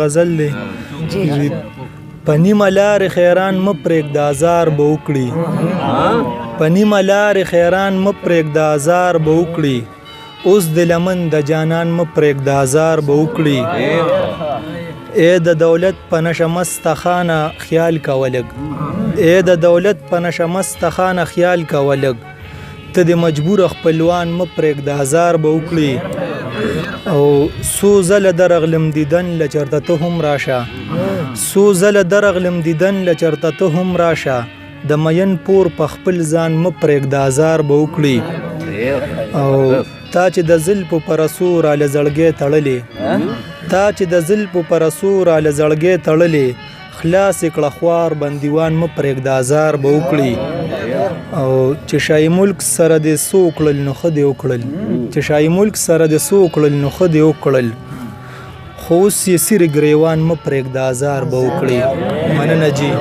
غزل دی جی په نیمه لارې خیران مه پرېږده ازار به وکړي په نیمه لارې خیران مه پرېږده ازار به وکړي اوس د لمن د جانان مه پرېږده ازار به وکړي ای د دولت په نشه مسته خانه خیال کوه لږ ای د دولت په نشه مسته خانه خیال کوه لږ ته د مجبور خپلوان مه پرېږده ازار به وکړي او څو ځله درغلم دیدن له چرته ته هم راشه څو ځله درغلم دیدن له چرته ته هم راشه د مین پور په خپل ځان مه پرېږده ازار به وکړي او تا چې د زلفو په رسو راله زړګی تړلې تا چې د زلفو په رسو راله زړګی تړلې خلاص کړه خوار بندیوان مه پرېږده ازار به وکړي او چې شاهي ملک سره دې څه وکړل نو ښه دې وکړل چې شاهي ملک سره دې څه وکړل نو ښه دې وکړل خو اوس یې سیر ګریوان مه پرېږده ازار به وکړي مننه جي